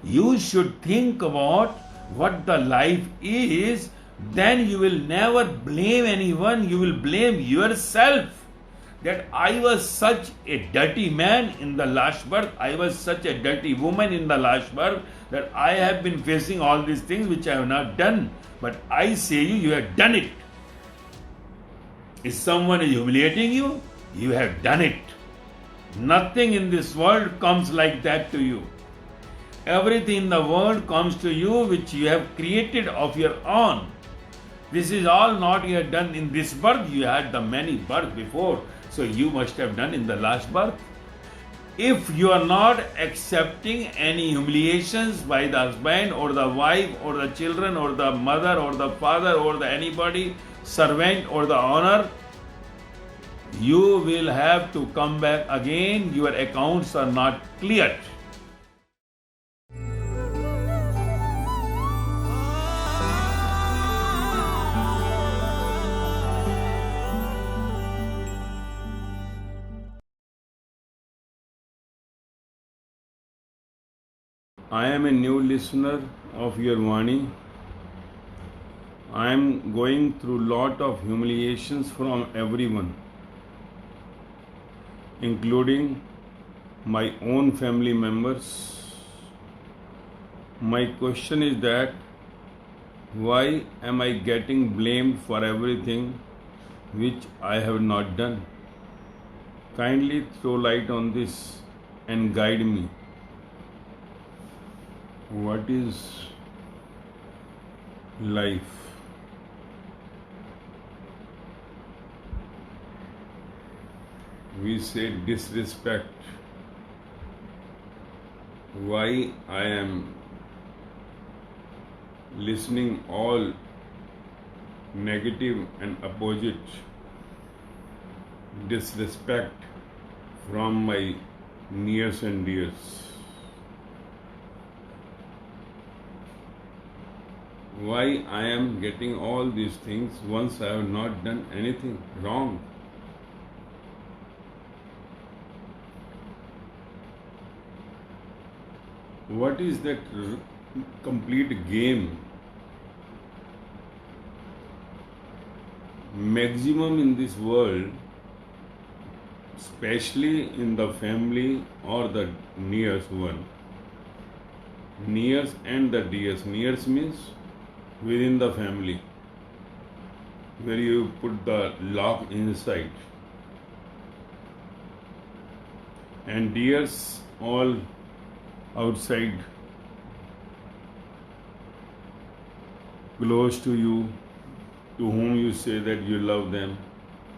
You should think about what the life is, then you will never blame anyone, you will blame yourself. That I was such a dirty man in the last birth, I was such a dirty woman in the last birth, that I have been facing all these things which I have not done. But I say you have done it. If someone is humiliating you, you have done it. Nothing in this world comes like that to you. Everything in the world comes to you which you have created of your own. This is all not you have done in this birth, you had the many births before. So you must have done in the last birth. If you are not accepting any humiliations by the husband or the wife or the children or the mother or the father or the anybody, servant or the owner, you will have to come back again. Your accounts are not cleared. I am a new listener of your Vaani. I am going through lot of humiliations from everyone, including my own family members. My question is that why am I getting blamed for everything which I have not done? Kindly throw light on this and guide me. What is life? We say disrespect. Why I am listening all negative and opposite disrespect from my nears and dears? Why I am getting all these things once I have not done anything wrong? What is that complete game? Maximum in this world, especially in the family or the nearest one, nears and the dears. Nears means within the family, where you put the lock inside, and dears all outside, close to you, to whom you say that you love them,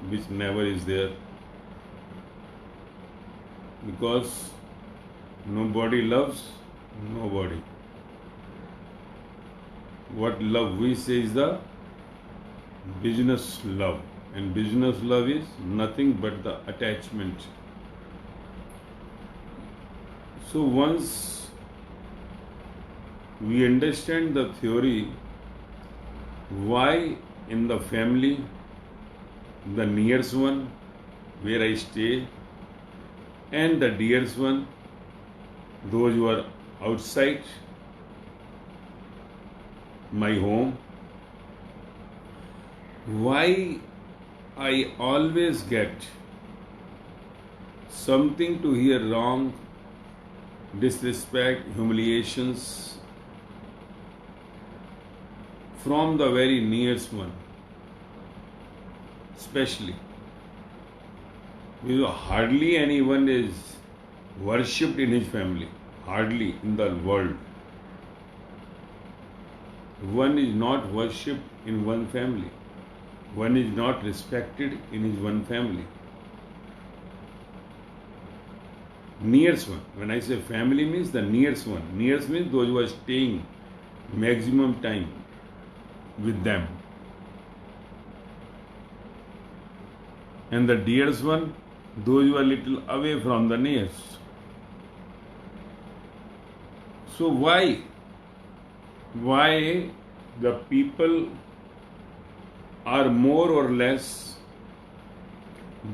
which never is there, because nobody loves nobody. What love we say is the business love, and business love is nothing but the attachment. So once we understand the theory, why in the family, the nearest one where I stay, and the dearest one, those who are outside my home, why I always get something to hear wrong, disrespect, humiliations from the very nearest one, especially because hardly anyone is worshipped in his family, hardly in the world. One is not worshipped in one family. One is not respected in his one family. Nearest one. When I say family means the nearest one. Nearest means those who are staying maximum time with them. And the dearest one, those who are little away from the nearest. So why the people are more or less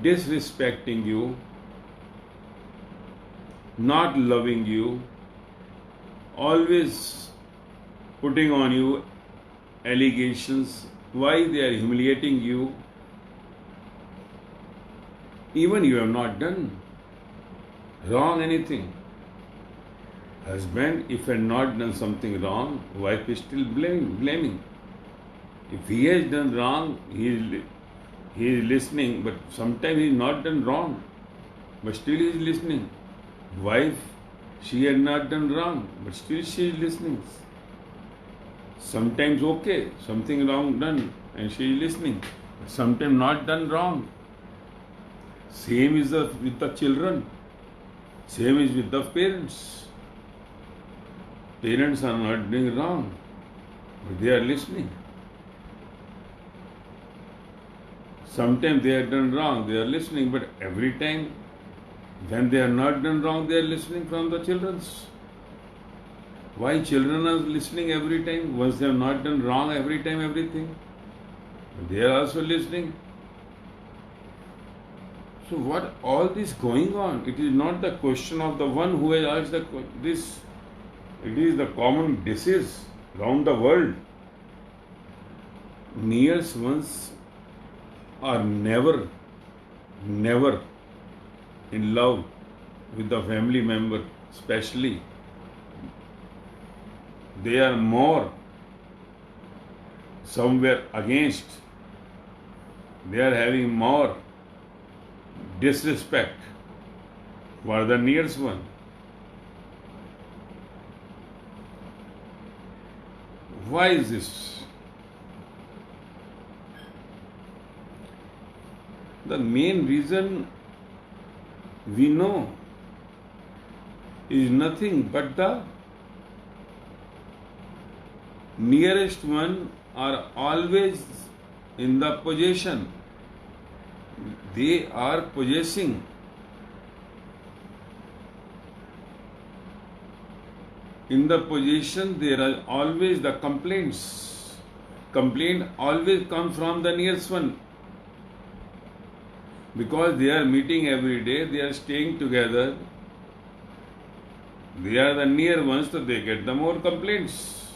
disrespecting you, not loving you, always putting on you allegations, why they are humiliating you, even you have not done wrong anything. Husband, if had not done something wrong, wife is still blaming. If he has done wrong, he is listening, but sometimes he has not done wrong, but still he is listening. Wife, she had not done wrong, but still she is listening. Sometimes okay, something wrong done, and she is listening. But sometimes not done wrong. Same is with the children. Same is with the parents. Parents are not doing wrong, but they are listening. Sometimes they are done wrong, they are listening, but every time when they are not done wrong, they are listening from the children's. Why children are listening every time? Once they have not done wrong every time, everything, they are also listening. So what all this going on? It is not the question of the one who has asked this. It is the common disease around the world. Near ones are never in love with the family member, especially. They are more somewhere against. They are having more disrespect for the nearest one. Why is this? The main reason we know is nothing but the nearest one are always in the possession. They are possessing. In the possession, there are always the complaints. Complaint always comes from the nearest one. Because they are meeting every day, they are staying together. They are the near ones, so they get the more complaints.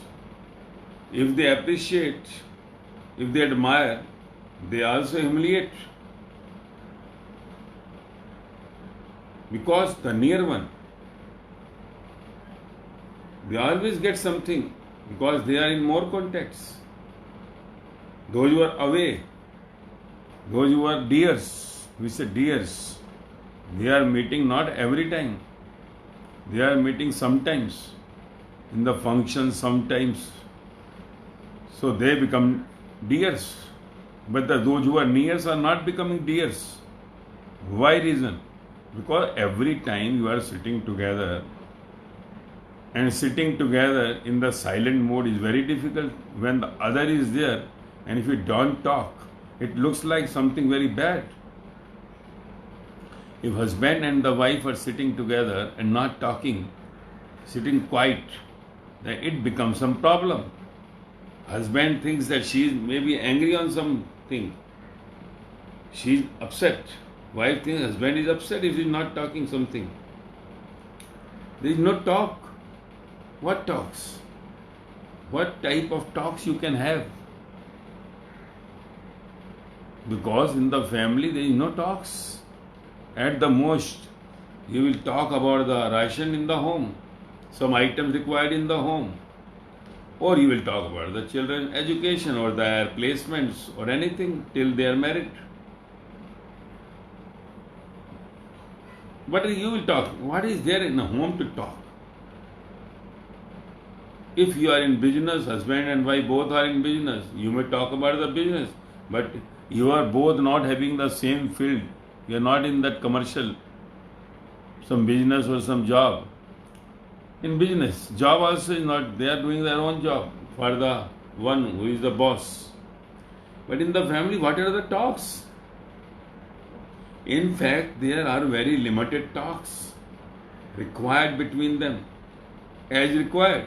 If they appreciate, if they admire, they also humiliate. Because the near one, they always get something because they are in more contacts. Those who are away, those who are dears, we say dears, they are meeting not every time. They are meeting sometimes in the function, sometimes. So they become dears. But those who are nears are not becoming dears. Why reason? Because every time you are sitting together, and sitting together in the silent mode is very difficult when the other is there, and if you don't talk, it looks like something very bad. If husband and the wife are sitting together and not talking, sitting quiet, then it becomes some problem. Husband thinks that she is maybe angry on something. She is upset. Wife thinks husband is upset if he is not talking something. There is no talk. What talks? What type of talks you can have? Because in the family there is no talks. At the most, you will talk about the ration in the home, some items required in the home, or you will talk about the children's education or their placements or anything till they are married. But you will talk. What is there in the home to talk? If you are in business, husband and wife both are in business, you may talk about the business, but you are both not having the same field. You are not in that commercial, some business or some job. In business, job also is not, they are doing their own job for the one who is the boss. But in the family, what are the talks? In fact, there are very limited talks required between them, as required.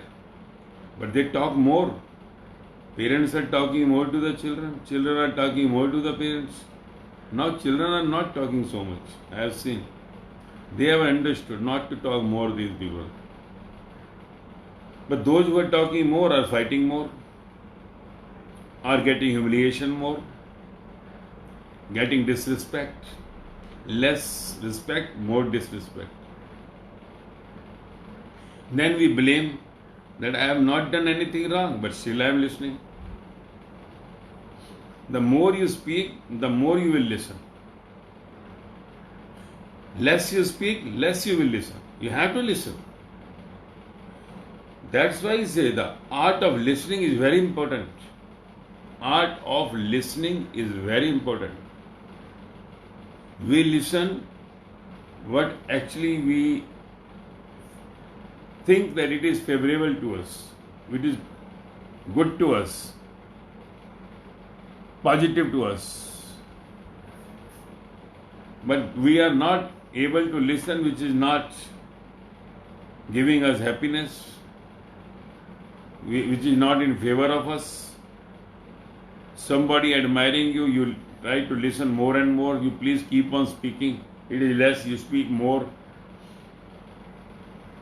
But they talk more. Parents are talking more to the children. Children are talking more to the parents. Now children are not talking so much. I have seen. They have understood not to talk more, these people. But those who are talking more are fighting more, are getting humiliation more, getting disrespect, less respect, more disrespect. Then we blame that I have not done anything wrong, but still I am listening. The more you speak, the more you will listen. Less you speak, less you will listen. You have to listen. That's why I say the art of listening is very important. Art of listening is very important. We listen what actually we think that it is favorable to us, it is good to us, positive to us. But we are not able to listen which is not giving us happiness, which is not in favor of us. Somebody admiring you, you try to listen more and more. You please keep on speaking. It is less, you speak more.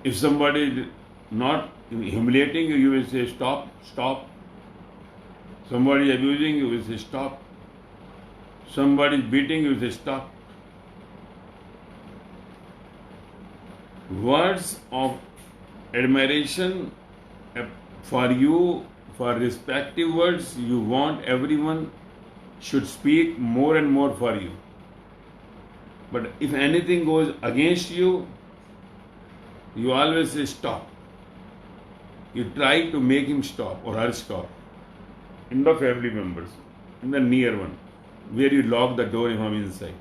If somebody is not humiliating you, you will say stop, stop. Somebody is abusing you, you will say stop. Somebody is beating you, you will say stop. Words of admiration for you, for respective words, you want everyone should speak more and more for you. But if anything goes against you, you always say stop. You try to make him stop or her stop. In the family members, in the near one, where you lock the door from inside,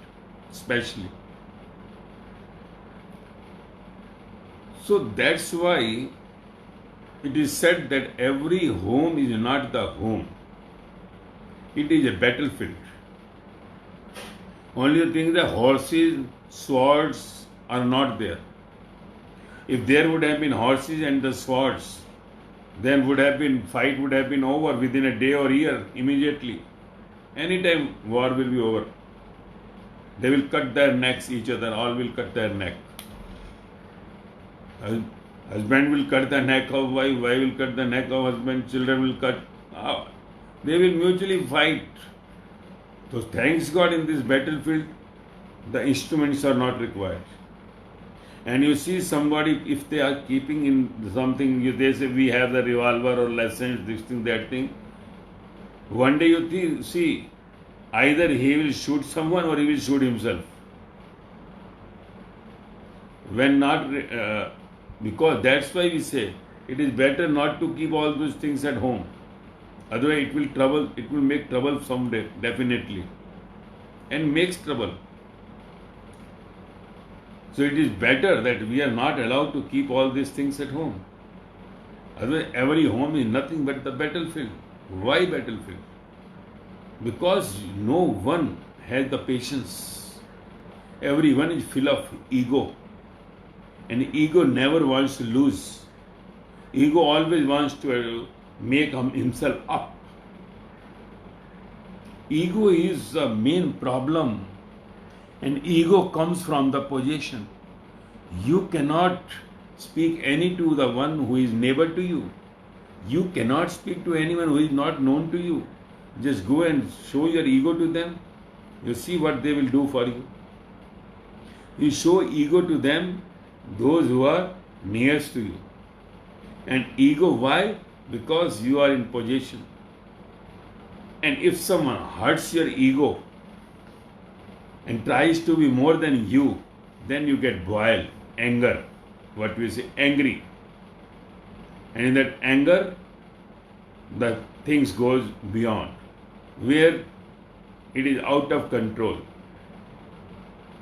especially. So that's why it is said that every home is not the home. It is a battlefield. Only the thing is that horses, swords are not there. If there would have been horses and the swords, then fight would have been over within a day or year, immediately. Anytime war will be over. They will cut their necks, each other, all will cut their neck. Husband will cut the neck of wife will cut the neck of husband, children will cut. They will mutually fight. So thanks God in this battlefield, the instruments are not required. And you see somebody, if they are keeping in something, they say we have the revolver or license, this thing, that thing. One day you see, either he will shoot someone or he will shoot himself. When not, because that's why we say it is better not to keep all those things at home. Otherwise it will make trouble someday, definitely. And makes trouble. So it is better that we are not allowed to keep all these things at home. Otherwise, every home is nothing but the battlefield. Why battlefield? Because no one has the patience. Everyone is full of ego. And ego never wants to lose. Ego always wants to make himself up. Ego is the main problem. And ego comes from the possession. You cannot speak any to the one who is neighbor to you. You cannot speak to anyone who is not known to you. Just go and show your ego to them. You see what they will do for you. You show ego to them, those who are nearest to you. And ego, why? Because you are in possession. And if someone hurts your ego and tries to be more than you, then you get boiled, anger, what we say, angry. And in that anger, the things goes beyond, where it is out of control.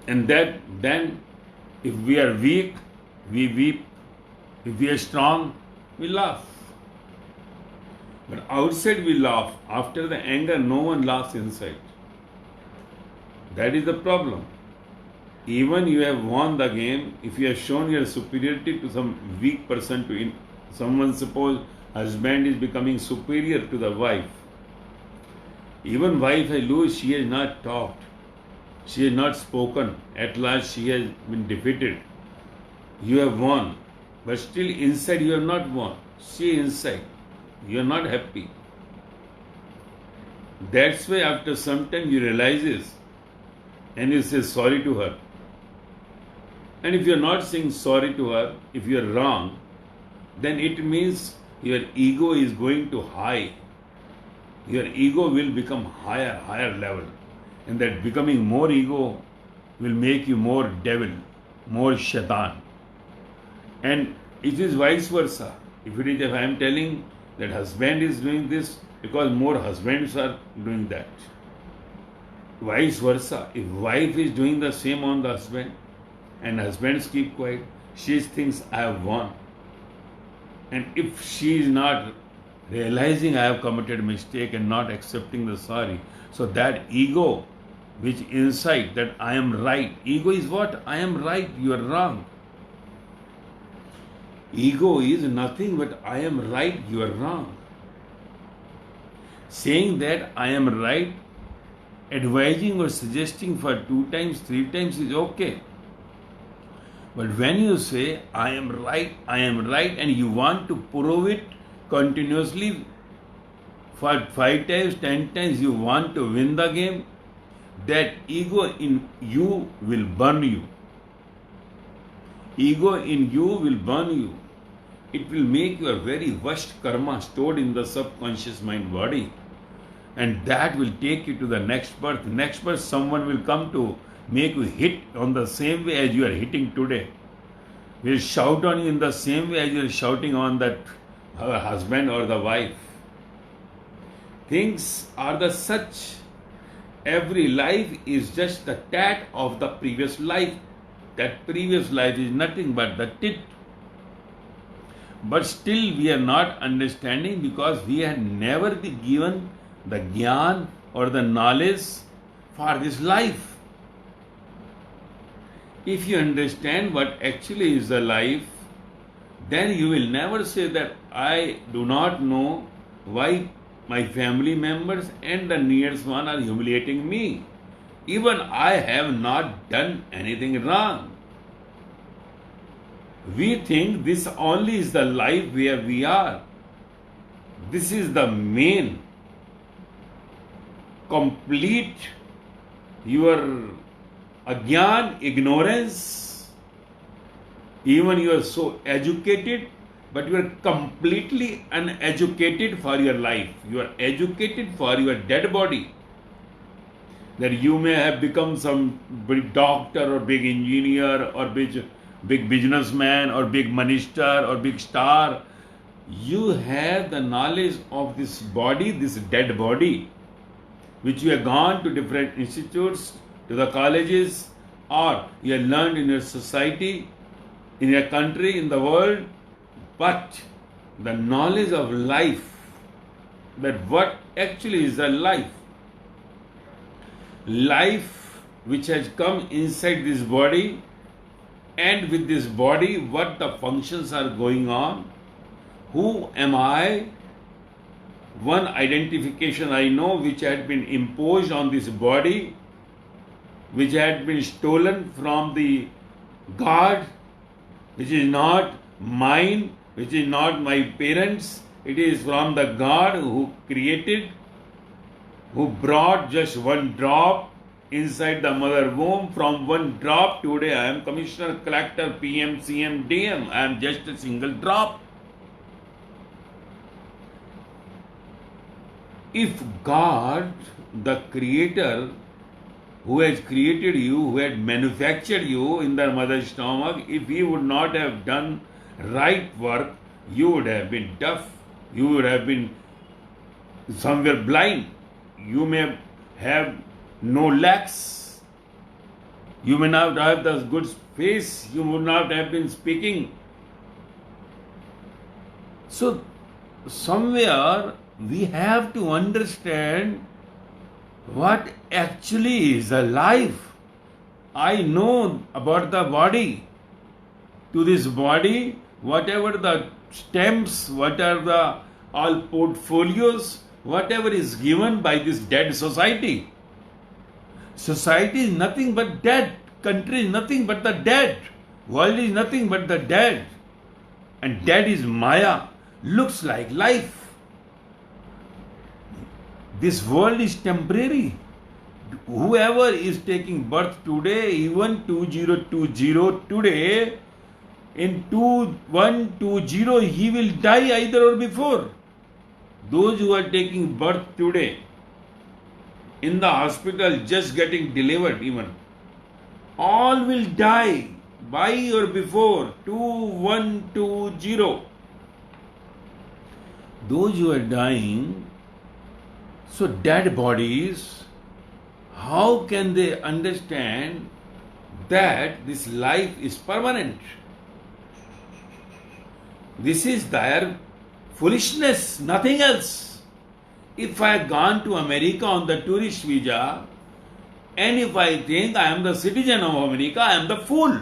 And that then, if we are weak, we weep. If we are strong, we laugh. But outside we laugh. After the anger, no one laughs inside. That is the problem. Even you have won the game, if you have shown your superiority to some weak person, someone, suppose husband is becoming superior to the wife. Even wife has lost, she has not talked. She has not spoken. At last she has been defeated. You have won. But still inside you have not won. She inside. You are not happy. That's why after some time you realize this and you say sorry to her. And if you are not saying sorry to her, if you are wrong, then it means your ego is going to high. Your ego will become higher level. And that becoming more ego will make you more devil, more shaitan. And it is vice versa. If I am telling that husband is doing this, because more husbands are doing that. Vice versa. If wife is doing the same on the husband, and husbands keep quiet, she thinks I have won. And if she is not realizing I have committed a mistake and not accepting the sorry, so that ego which inside that I am right. Ego is what? I am right, you are wrong. Ego is nothing but I am right, you are wrong. Saying that I am right, advising or suggesting for 2 times, 3 times is okay. But when you say I am right, and you want to prove it continuously for 5 times, 10 times, you want to win the game, that ego in you will burn you. Ego in you will burn you. It will make your very worst karma stored in the subconscious mind body. And that will take you to the next birth. Next birth, someone will come to make you hit on the same way as you are hitting today. Will shout on you in the same way as you are shouting on that husband or the wife. Things are the such. Every life is just the tat of the previous life. That previous life is nothing but the tit. But still we are not understanding because we have never been given the gyan or the knowledge for this life. If you understand what actually is the life, then you will never say that I do not know why my family members and the nearest one are humiliating me. Even I have not done anything wrong. We think this only is the life where we are. This is the main, complete your agyan, ignorance. Even you are so educated, but you are completely uneducated for your life. You are educated for your dead body. That you may have become some big doctor or big engineer or big businessman or big minister or big star. You have the knowledge of this body, this dead body, which you have gone to different institutes, to the colleges, or you have learned in your society, in your country, in the world. But the knowledge of life, that what actually is the life, life which has come inside this body, and with this body, what the functions are going on, who am I? One identification I know which had been imposed on this body, which had been stolen from the God, which is not mine, which is not my parents, it is from the God who created, who brought just one drop inside the mother womb. From one drop, today I am Commissioner, Collector, PM, CM, DM. I am just a single drop. If God, the Creator, who has created you, who had manufactured you in the mother's stomach, if He would not have done right work, you would have been deaf, you would have been somewhere blind, you may have no legs, you may not have the good face, you would not have been speaking. So, somewhere we have to understand what actually is a life. I know about the body. To this body, whatever the stems, what are the all portfolios, whatever is given by this dead society. Society is nothing but dead. Country is nothing but the dead. World is nothing but the dead. And dead is Maya. looks like life. This world is temporary. Whoever is taking birth today, even 2020 today, in 2120 he will die either or before. Those who are taking birth today, in the hospital just getting delivered even, all will die by or before 2120. Those who are dying, so dead bodies, how can they understand that this life is permanent? This is their foolishness, nothing else. If I had gone to America on the tourist visa, and if I think I am the citizen of America, I am the fool.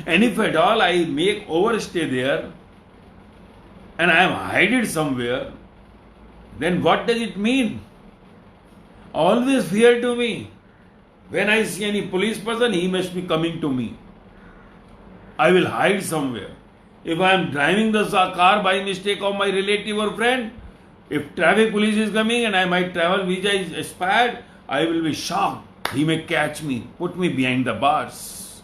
And if at all I make overstay there, and I am hidden somewhere, then what does it mean? Always fear to me. When I see any police person, he must be coming to me. I will hide somewhere. If I am driving the car by mistake of my relative or friend, if traffic police is coming and my travel visa is expired, I will be shocked. He may catch me, put me behind the bars.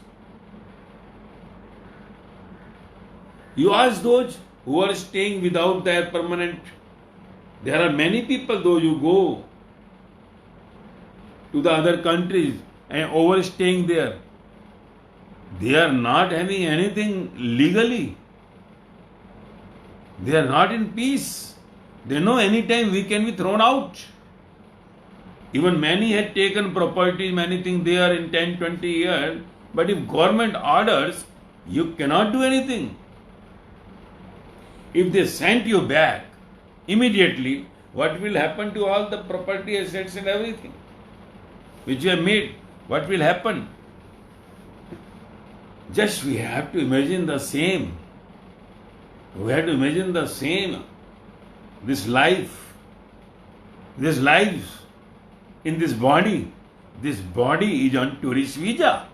You ask those who are staying without their permanent. There are many people, those who go to the other countries and overstaying there. They are not having anything legally. They are not in peace. They know anytime we can be thrown out. Even many had taken property, many things there in 10, 20 years. But if government orders, you cannot do anything. If they sent you back immediately, what will happen to all the property, assets and everything which you have made? What will happen? Just we have to imagine the same. We have to imagine the same. This life in this body is on tourist visa.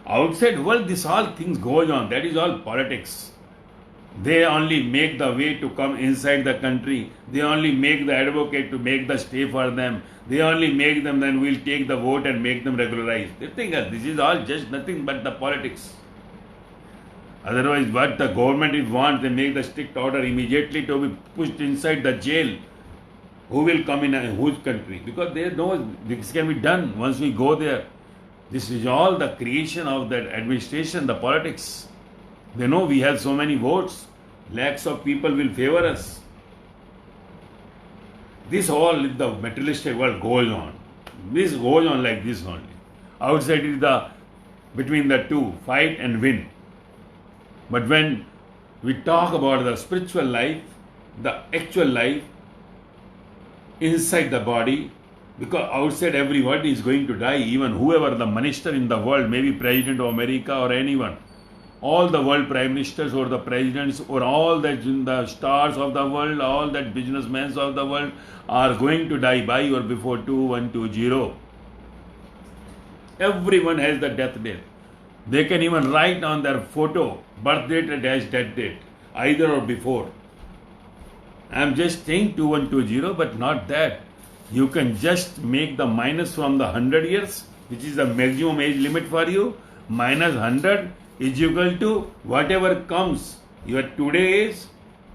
Outside world, this all things goes on. That is all politics. They only make the way to come inside the country. They only make the advocate to make the stay for them. They only make them, then we'll take the vote and make them regularize. They think that this is all just nothing but the politics. Otherwise, what the government wants, they make the strict order immediately to be pushed inside the jail. Who will come in whose country? Because they know this can be done once we go there. This is all the creation of that administration, the politics. They know we have so many votes. Lakhs of people will favor us. This all in the materialistic world goes on. This goes on like this only. Outside is the between the two, fight and win. But when we talk about the spiritual life, the actual life inside the body, because outside everybody is going to die, even whoever the minister in the world, maybe President of America or anyone, all the world prime ministers or the presidents or all the stars of the world, all that businessmen of the world are going to die by or before 2120. Everyone has the death date. They can even write on their photo birth date and death date, either or before. I am just saying 2120, but not that. You can just make the minus from the 100 years, which is the maximum age limit for you, minus 100 is equal to whatever comes. Your today is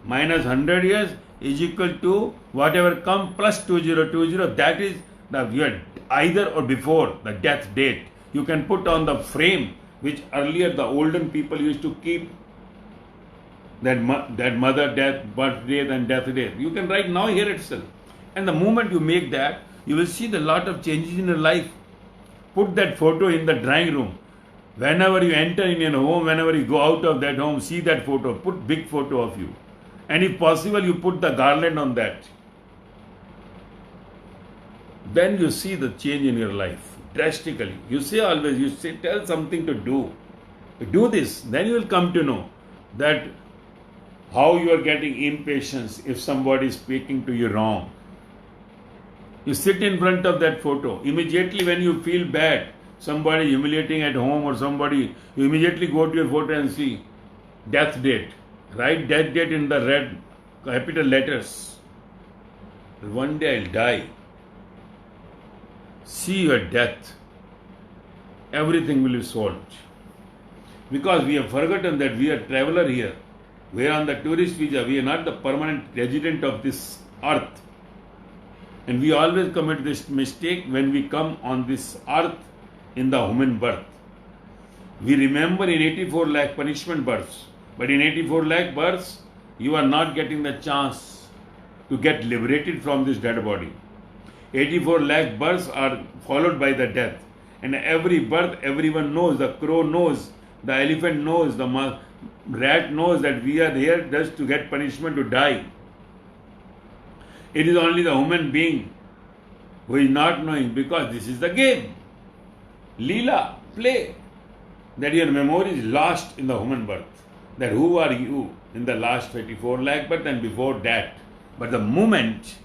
minus 100 years is equal to whatever comes plus 2020. That is your either or before the death date. You can put on the frame which earlier the olden people used to keep, that mother death, birth date and death date. You can write now here itself. And the moment you make that, you will see the lot of changes in your life. Put that photo in the drawing room. Whenever you enter in your home, whenever you go out of that home, see that photo. Put big photo of you. And if possible, you put the garland on that. Then you see the change in your life drastically. You say always, tell something to do. Do this. Then you will come to know that how you are getting impatience if somebody is speaking to you wrong. You sit in front of that photo. Immediately when you feel bad, somebody humiliating at home or somebody, you immediately go to your photo and see. death date. Write death date in the red capital letters. One day I'll die. See your death. Everything will be solved. Because we have forgotten that we are traveler here. We are on the tourist visa. We are not the permanent resident of this earth. And we always commit this mistake when we come on this earth in the human birth. We remember in 84 lakh punishment births. But in 84 lakh births, you are not getting the chance to get liberated from this dead body. 84 lakh births are followed by the death. And every birth, everyone knows. The crow knows. The elephant knows. The rat knows that we are here just to get punishment, to die. It is only the human being who is not knowing, because this is the game. Leela, play. That your memory is lost in the human birth. That who are you in the last 24 lakh birth and before that. But the moment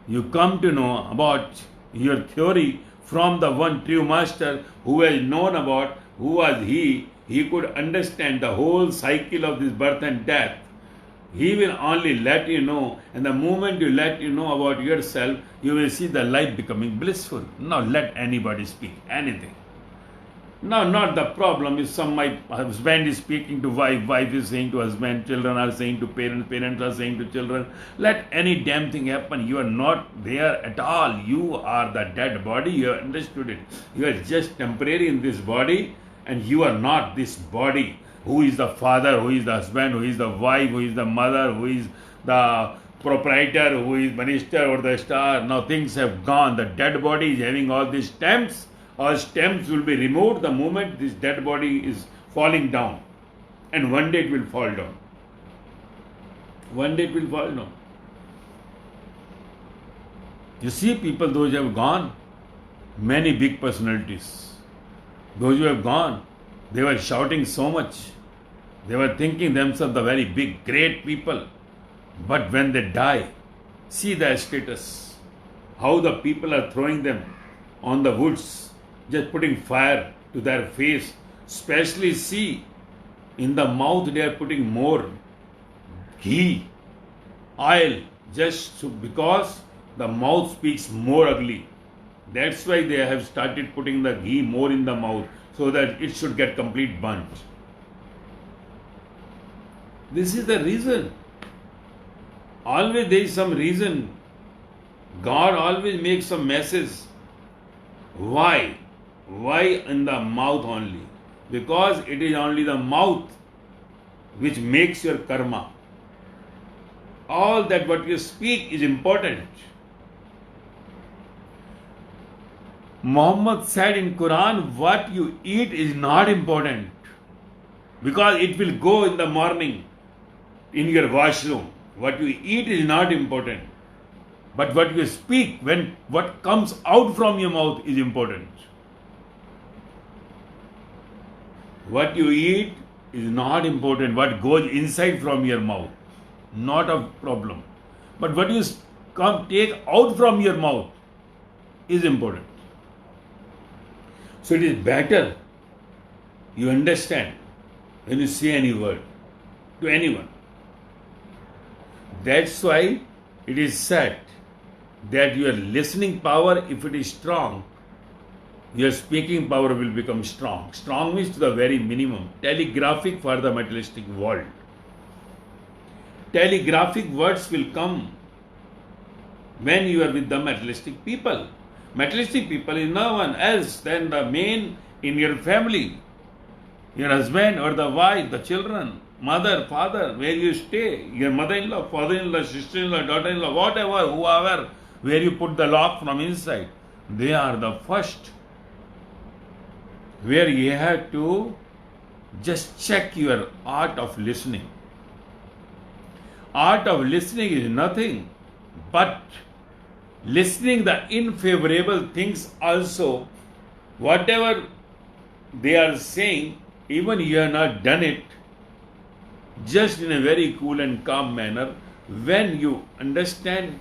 you come to know about your theory from the one true master who has known about who was he could understand the whole cycle of this birth and death. He will only let you know, and the moment you let you know about yourself, you will see the life becoming blissful. Now let anybody speak anything. Now, not the problem is my husband is speaking to wife, wife is saying to husband, children are saying to parents, parents are saying to children. Let any damn thing happen. You are not there at all. You are the dead body. You have understood it. You are just temporary in this body, and you are not this body. Who is the father, who is the husband, who is the wife, who is the mother, who is the proprietor, who is minister or the star. Now things have gone. The dead body is having all these stamps. All stamps will be removed the moment this dead body is falling down. And one day it will fall down. One day it will fall down. You see people, those who have gone, many big personalities. Those who have gone, they were shouting so much. They were thinking themselves the very big, great people. But when they die, see their status. How the people are throwing them on the woods, just putting fire to their face. Especially see, in the mouth they are putting more ghee, oil, just because the mouth speaks more ugly. That's why they have started putting the ghee more in the mouth, so that it should get complete burnt. This is the reason. Always there is some reason. God always makes some messes. Why? Why in the mouth only? Because it is only the mouth which makes your karma. All that what you speak is important. Muhammad said in Quran, what you eat is not important, because it will go in the morning in your washroom. What you eat is not important, but what you speak, what comes out from your mouth is important. What you eat is not important. What goes inside from your mouth, not a problem. But what you take out from your mouth is important. So it is better you understand when you say any word to anyone. That's why it is said that your listening power, if it is strong, your speaking power will become strong. Strong means to the very minimum. Telegraphic for the materialistic world. Telegraphic words will come when you are with the materialistic people. Materialistic people is no one else than the main in your family. Your husband or the wife, the children, mother, father, where you stay, your mother-in-law, father-in-law, sister-in-law, daughter-in-law, whatever, whoever, where you put the lock from inside. They are the first. Where you have to just check your art of listening. Art of listening is nothing but listening the unfavorable things also. Whatever they are saying, even you have not done it, just in a very cool and calm manner. When you understand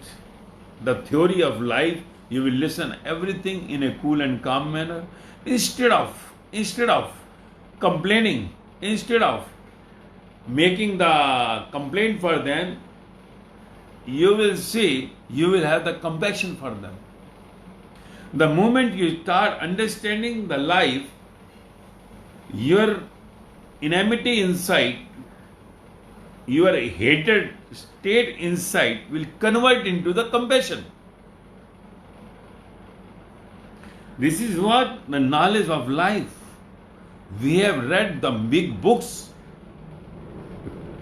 the theory of life, you will listen everything in a cool and calm manner. Instead of complaining, instead of making the complaint for them, you will see, you will have the compassion for them. The moment you start understanding the life, your enmity inside, your hated state inside will convert into the compassion. This is what the knowledge of life. We have read the big books,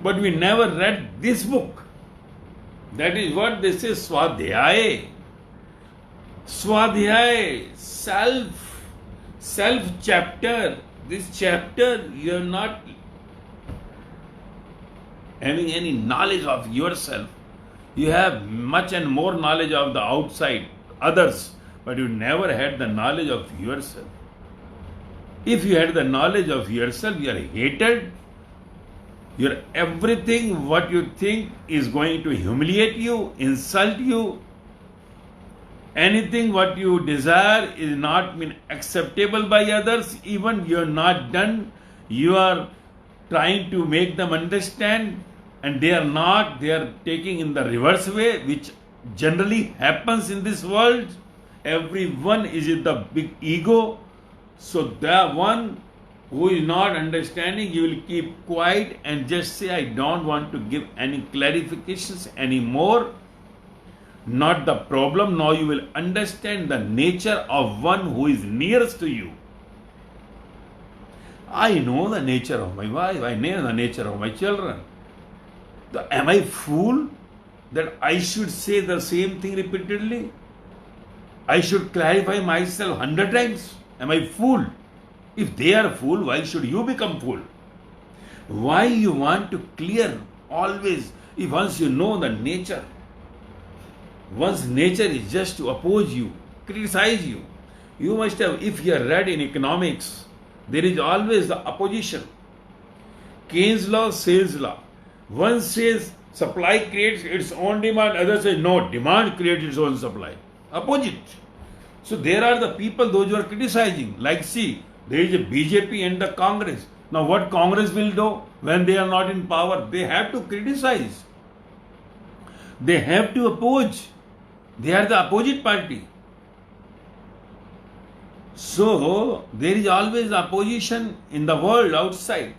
but we never read this book. That is what they say, Swadhyay. Swadhyay, self chapter. This chapter, you are not having any knowledge of yourself. You have much and more knowledge of the outside, others, but you never had the knowledge of yourself. If you had the knowledge of yourself, you are hated. Your everything what you think is going to humiliate you, insult you. Anything what you desire is not been acceptable by others. Even you are not done. You are trying to make them understand, and they are not. They are taking in the reverse way, which generally happens in this world. Everyone is in the big ego. So the one who is not understanding, you will keep quiet and just say, I don't want to give any clarifications anymore. Not the problem. Now you will understand the nature of one who is nearest to you. I know the nature of my wife. I know the nature of my children. Am I fool that I should say the same thing repeatedly? I should clarify myself 100 times. Am I fool? If they are fool, why should you become fool? Why you want to clear always? If once you know the nature, one's nature is just to oppose you, criticize you. You must have, if you are read in economics, there is always the opposition. Keynes law, sales law. One says supply creates its own demand, other says no, demand creates its own supply. Opposite. So there are the people, those who are criticizing. Like see, there is a BJP and the Congress. Now what Congress will do when they are not in power? They have to criticize. They have to oppose. They are the opposite party. So there is always opposition in the world outside.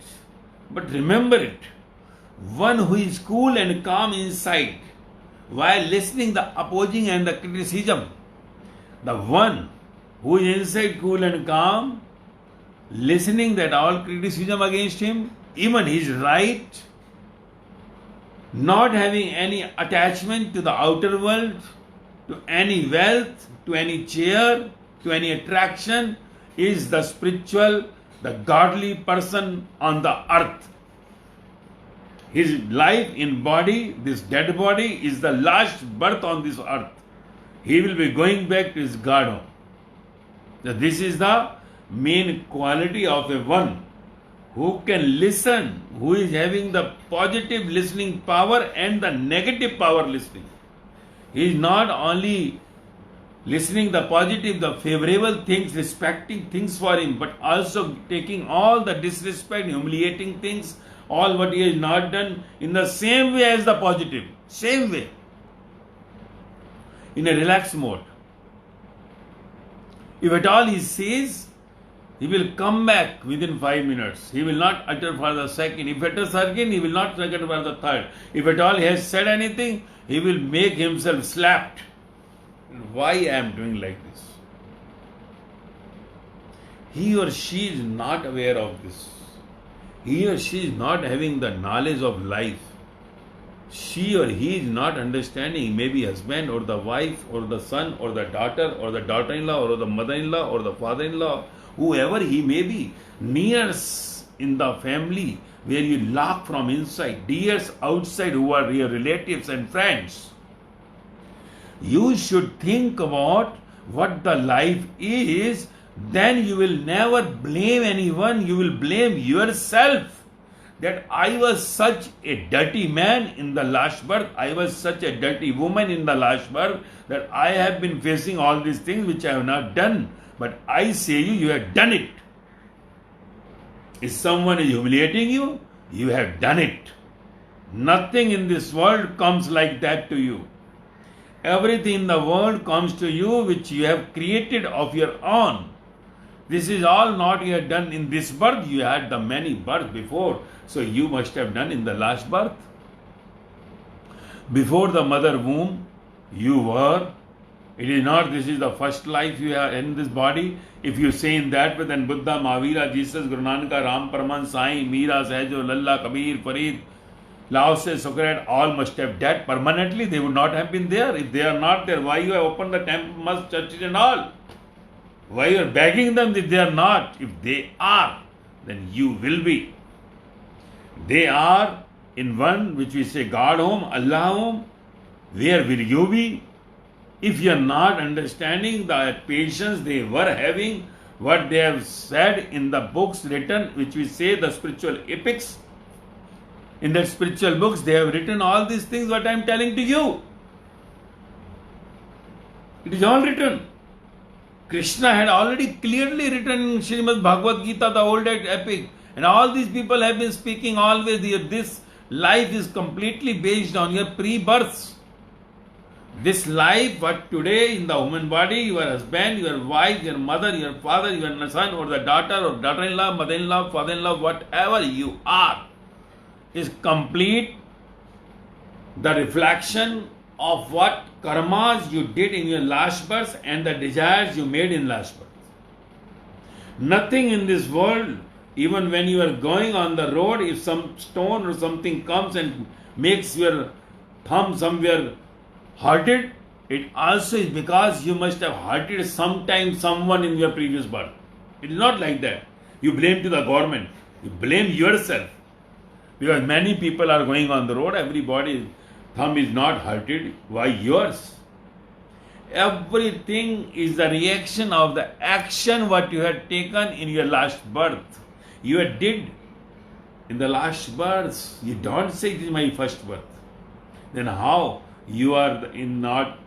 But remember it, one who is cool and calm inside while listening the opposing and the criticism, the one who is inside cool and calm, listening that all criticism against him, even his right, not having any attachment to the outer world, to any wealth, to any chair, to any attraction, is the spiritual, the godly person on the earth. His life in body, this dead body, is the last birth on this earth. He will be going back to his God home. So this is the main quality of a one who can listen, who is having the positive listening power and the negative power listening. He is not only listening the positive, the favorable things, respecting things for him, but also taking all the disrespect, humiliating things, all what he has not done in the same way as the positive. Same way. In a relaxed mode. If at all he says, he will come back within 5 minutes. He will not utter for the second. If it is again, he will not utter for the third. If at all he has said anything, he will make himself slapped. Why I am doing like this? He or she is not aware of this. He or she is not having the knowledge of life. She or he is not understanding, maybe husband or the wife or the son or the daughter-in-law or the mother-in-law or the father-in-law, whoever he may be, nears in the family where you laugh from inside, dears outside who are your relatives and friends. You should think about what the life is, then you will never blame anyone, you will blame yourself. That I was such a dirty man in the last birth, I was such a dirty woman in the last birth, that I have been facing all these things which I have not done. But I say you have done it. If someone is humiliating you, you have done it. Nothing in this world comes like that to you. Everything in the world comes to you which you have created of your own. This is all not you have done in this birth. You had the many births before. So you must have done in the last birth. Before the mother womb, you were. It is not this is the first life you have in this body. If you say in that way, then Buddha, Mahavira, Jesus, Guru Nanak, Ram Paraman, Sai, Meera, Sahajo, Lalla, Kabir, Farid, Laos, Socrates, all must have died permanently. They would not have been there. If they are not there, why you have opened the temple, mosque, churches and all? Why you are begging them if they are not? If they are, then you will be. They are in one which we say God home, Allah home. Where will you be? If you are not understanding the patience they were having, what they have said in the books written, which we say the spiritual epics, in the spiritual books they have written all these things what I am telling to you. It is all written. Krishna had already clearly written in Srimad Bhagavad Gita, the old epic, and all these people have been speaking always here. This life is completely based on your pre-births. This life, what today in the human body, your husband, your wife, your mother, your father, your son, or the daughter, or daughter-in-law, mother-in-law, father-in-law, whatever you are, is complete the reflection of what karmas you did in your last birth and the desires you made in last birth. Nothing in this world, even when you are going on the road, if some stone or something comes and makes your thumb somewhere hurted, it also is because you must have hurted sometime someone in your previous birth. It is not like that. You blame to the government. You blame yourself. Because many people are going on the road, everybody's thumb is not hurted. Why yours? Everything is the reaction of the action what you had taken in your last birth. You had did in the last birth. You don't say it is my first birth. Then how? You are not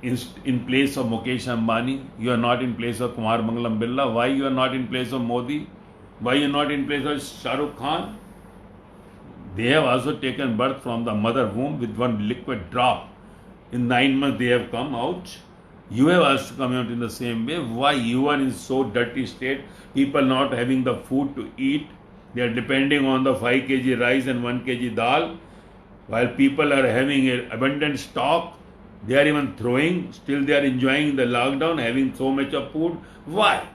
in place of Mukesh Ambani. You are not in place of Kumar Mangalam Birla. Why you are not in place of Modi? Why you are not in place of Shah Rukh Khan? They have also taken birth from the mother womb with one liquid drop. In 9 months they have come out. You have also come out in the same way. Why you are in so dirty state? People not having the food to eat. They are depending on the 5 kg rice and 1 kg dal. While people are having an abundant stock, they are even throwing. Still they are enjoying the lockdown, having so much of food. Why?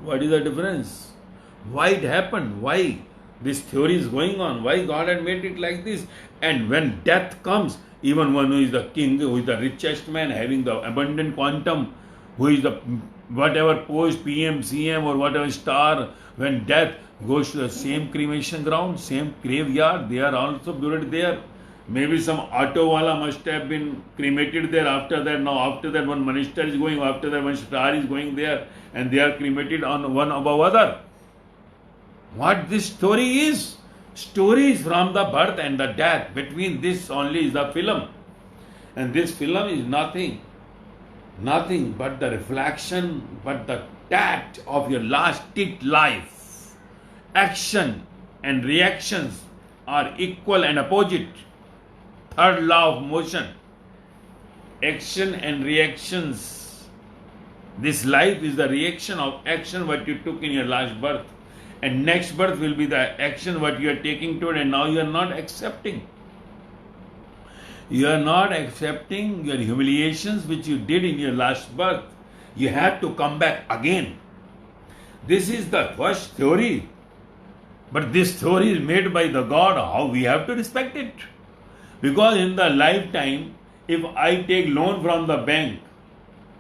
What is the difference? Why it happened? Why this theory is going on? Why God had made it like this? And when death comes, even one who is the king, who is the richest man, having the abundant quantum, who is the whatever post, PM, CM or whatever star, when death goes to the same cremation ground, same graveyard, they are also buried there. Maybe some auto wala must have been cremated there after that. Now after that one minister is going, after that one star is going there, and they are cremated on one above other. What this story is? Story is from the birth and the death. Between this only is the film. And this film is nothing but the reflection, but the tact of your last life. Action and reactions are equal and opposite. Third law of motion. Action and reactions. This life is the reaction of action what you took in your last birth. And next birth will be the action what you are taking to it, and now you are not accepting. You are not accepting your humiliations which you did in your last birth. You have to come back again. This is the first theory. But this theory is made by the God. How we have to respect it? Because in the lifetime, if I take loan from the bank,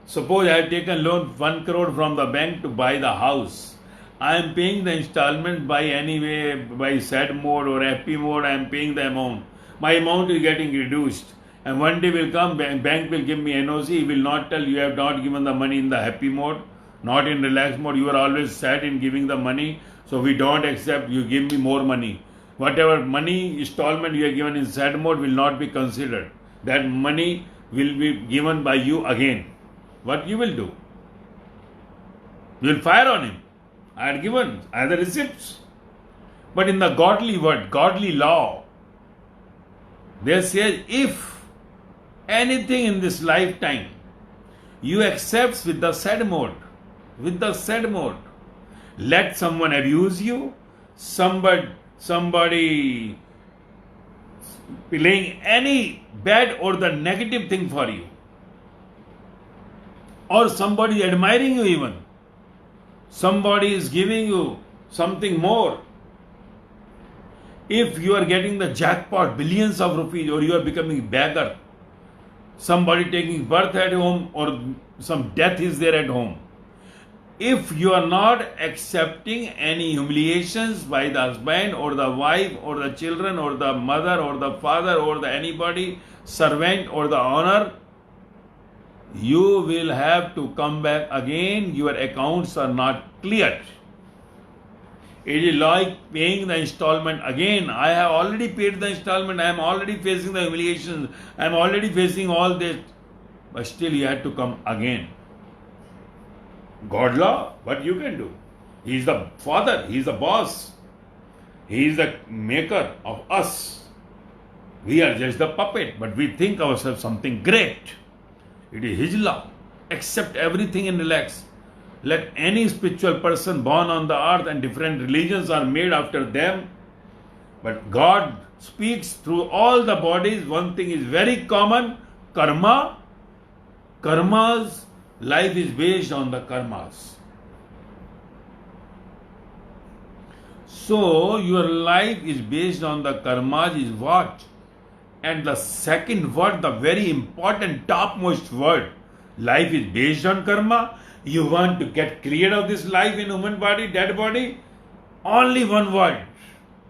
suppose I have taken loan 1 crore from the bank to buy the house. I am paying the installment by anyway, by sad mode or happy mode, I am paying the amount. My amount is getting reduced. And one day will come, bank will give me NOC, he will not tell you have not given the money in the happy mode, not in relaxed mode, you are always sad in giving the money, so we don't accept, you give me more money. Whatever money installment you have given in sad mode will not be considered. That money will be given by you again. What you will do? You will fire on him. I had given, I had the receipts. But in the godly word, godly law, they say if anything in this lifetime you accept with the sad mode, let someone abuse you, somebody playing any bad or the negative thing for you, or somebody admiring you even, somebody is giving you something more. If you are getting the jackpot, billions of rupees, or you are becoming beggar, somebody taking birth at home, or some death is there at home, if you are not accepting any humiliations by the husband or the wife or the children or the mother or the father or the anybody, servant or the honor, you will have to come back again. Your accounts are not cleared. It is like paying the installment again. I have already paid the installment. I am already facing the humiliations. I am already facing all this. But still you have to come again. God law, what you can do? He is the father. He is the boss. He is the maker of us. We are just the puppet. But we think ourselves something great. It is His law. Accept everything and relax. Let any spiritual person born on the earth, and different religions are made after them, but God speaks through all the bodies. One thing is very common: karma. Karmas, life is based on the karmas. So your life is based on the karmas is what? And the second word, the very important topmost word, life is based on karma. You want to get clear of this life in human body, dead body? Only one word,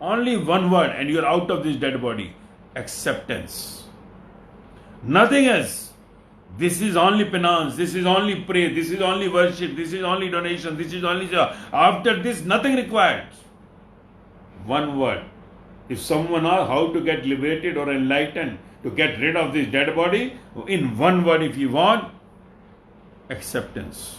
and you are out of this dead body. Acceptance. Nothing else. This is only penance, this is only prayer, this is only worship, this is only donation, this is only job. After this, nothing required. One word. If someone asks how to get liberated or enlightened, to get rid of this dead body, in one word if you want, acceptance.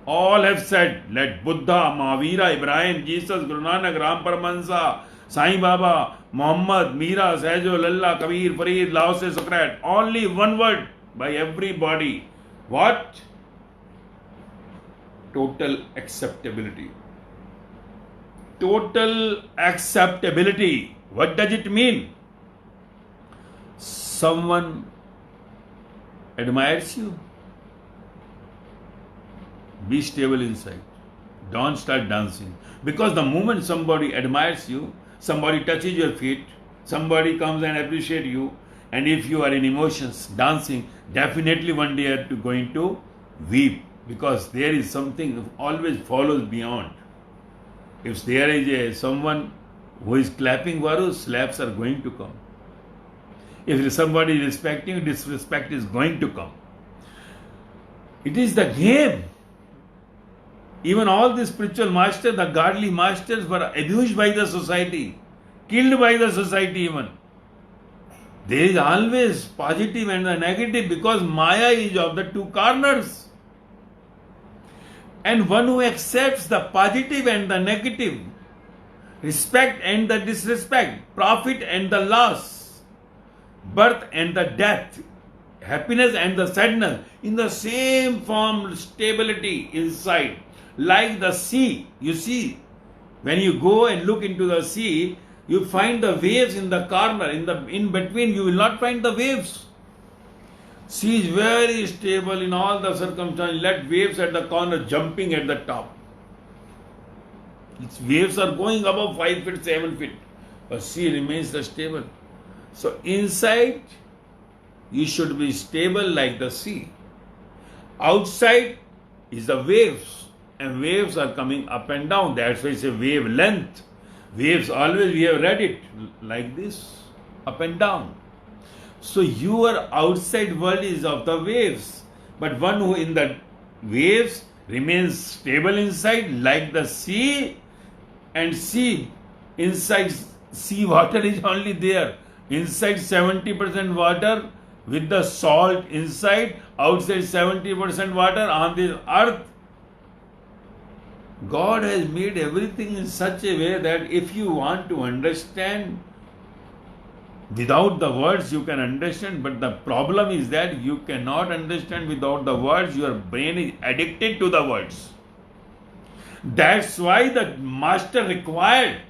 All have said, let Buddha, Mahavira, Ibrahim, Jesus, Guru Nanak, Ram Paramahansa, Sai Baba, Muhammad, Mira, Sahjo, Lalla, Kabir, Farid, Laos, Socrates, only one word by everybody. What? Total acceptability. Total acceptability. What does it mean? Someone admires you. Be stable inside. Don't start dancing. Because the moment somebody admires you, somebody touches your feet, somebody comes and appreciates you, and if you are in emotions, dancing, definitely one day you are going to weep. Because there is something always follows beyond. If there is someone who is clapping varu, slaps are going to come. If somebody is respecting you, disrespect is going to come. It is the game. Even all the spiritual masters, the godly masters, were abused by the society, killed by the society even. There is always positive and the negative, because Maya is of the two corners. And one who accepts the positive and the negative, respect and the disrespect, profit and the loss, birth and the death, happiness and the sadness, in the same form, stability inside. Like the sea, you see, when you go and look into the sea, you find the waves in the corner, in between you will not find the waves. Sea is very stable in all the circumstances. Let waves at the corner jumping at the top. Its waves are going above 5 feet, 7 feet, but sea remains stable. So inside, you should be stable like the sea. Outside is the waves. And waves are coming up and down. That's why it's a wavelength. Waves always, we have read it like this, up and down. So your outside world is of the waves. But one who in the waves remains stable inside like the sea, and sea, inside sea water is only there. Inside 70% water with the salt inside, outside 70% water on this earth. God has made everything in such a way that if you want to understand, without the words you can understand, but the problem is that you cannot understand without the words. Your brain is addicted to the words. That's why the master required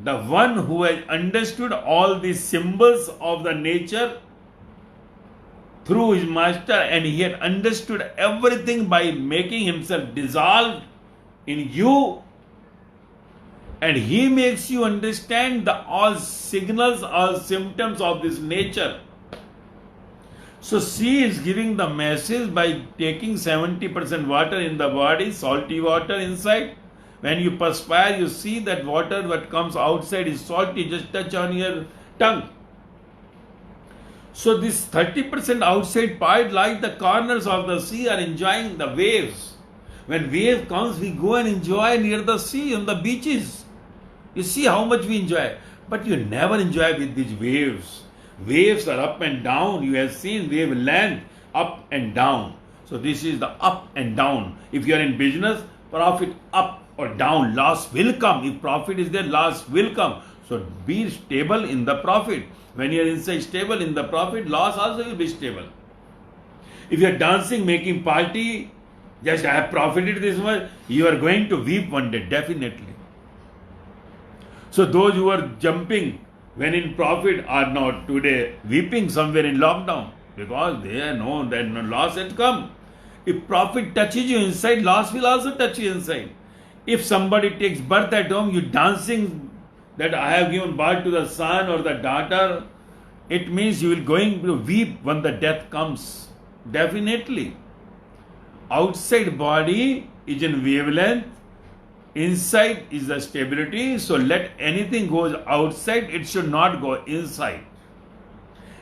the one who has understood all the symbols of the nature through his master, and he had understood everything by making himself dissolve in you, and he makes you understand the all signals, all symptoms of this nature. So she is giving the message by taking 70% water in the body, salty water inside. When you perspire, you see that water what comes outside is salty, just touch on your tongue. So this 30% outside part, like the corners of the sea, are enjoying the waves. When wave comes, we go and enjoy near the sea, on the beaches. You see how much we enjoy. But you never enjoy with these waves. Waves are up and down. You have seen wave length, up and down. So this is the up and down. If you are in business, profit up or down, loss will come. If profit is there, loss will come. So be stable in the profit. When you are inside stable in the profit, loss also will be stable. If you are dancing, making party, just I have profited this much, you are going to weep one day, definitely. So those who are jumping when in profit are not today weeping somewhere in lockdown, because they know that no loss has come. If profit touches you inside, loss will also touch you inside. If somebody takes birth at home, you dancing that I have given birth to the son or the daughter, it means you will going to weep when the death comes. Definitely. Outside body is in wavelength, inside is the stability. So let anything goes outside, it should not go inside.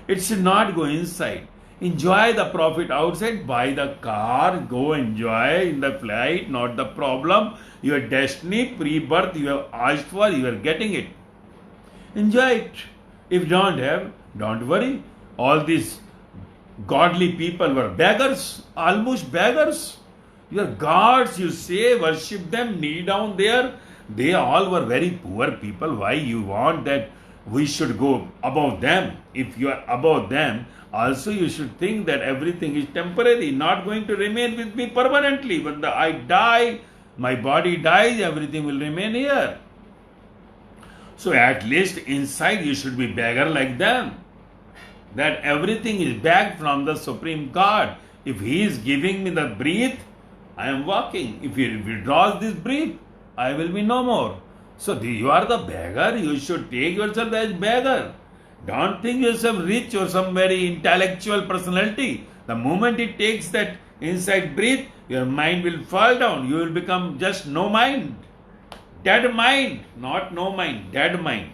It should not go inside. Enjoy the profit outside, buy the car, go enjoy in the flight, not the problem. Your destiny, pre-birth, you have asked for, you are getting it. Enjoy it. If you don't have, don't worry. All these godly people were beggars, almost beggars. Your gods, you say, worship them, kneel down there. They all were very poor people. Why you want that we should go above them? If you are above them, also you should think that everything is temporary, not going to remain with me permanently. When I die, my body dies, everything will remain here. So at least inside you should be beggar like them. That everything is begged from the Supreme God. If He is giving me the breath, I am walking. If He withdraws this breath, I will be no more. So you are the beggar. You should take yourself as beggar. Don't think yourself rich or some very intellectual personality. The moment it takes that inside breath, your mind will fall down. You will become just no mind. Dead mind. Not no mind. Dead mind.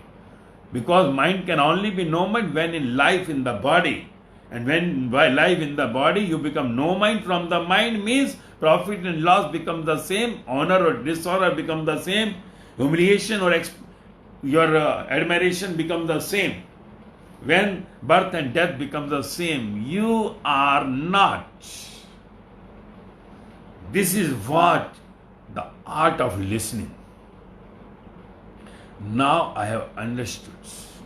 Because mind can only be no mind when in life in the body. And when by life in the body you become no mind, from the mind means profit and loss become the same, honor or dishonor become the same, humiliation or your admiration become the same. When birth and death become the same, you are not. This is what the art of listening. Now I have understood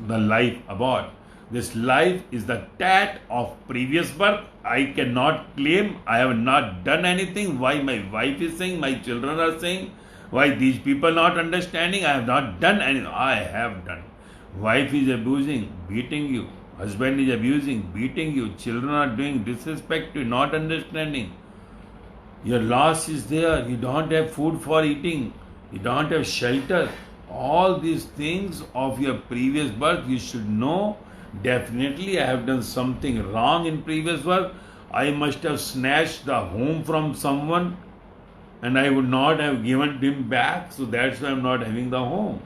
the life about. This life is the tat of previous birth. I cannot claim I have not done anything. Why my wife is saying, my children are saying, why these people not understanding, I have not done anything. I have done. Wife is abusing, beating you. Husband is abusing, beating you. Children are doing disrespect to you, not understanding. Your loss is there. You don't have food for eating. You don't have shelter. All these things of your previous birth, you should know. Definitely I have done something wrong in previous birth. I must have snatched the home from someone and I would not have given him back. So that's why I am not having the home.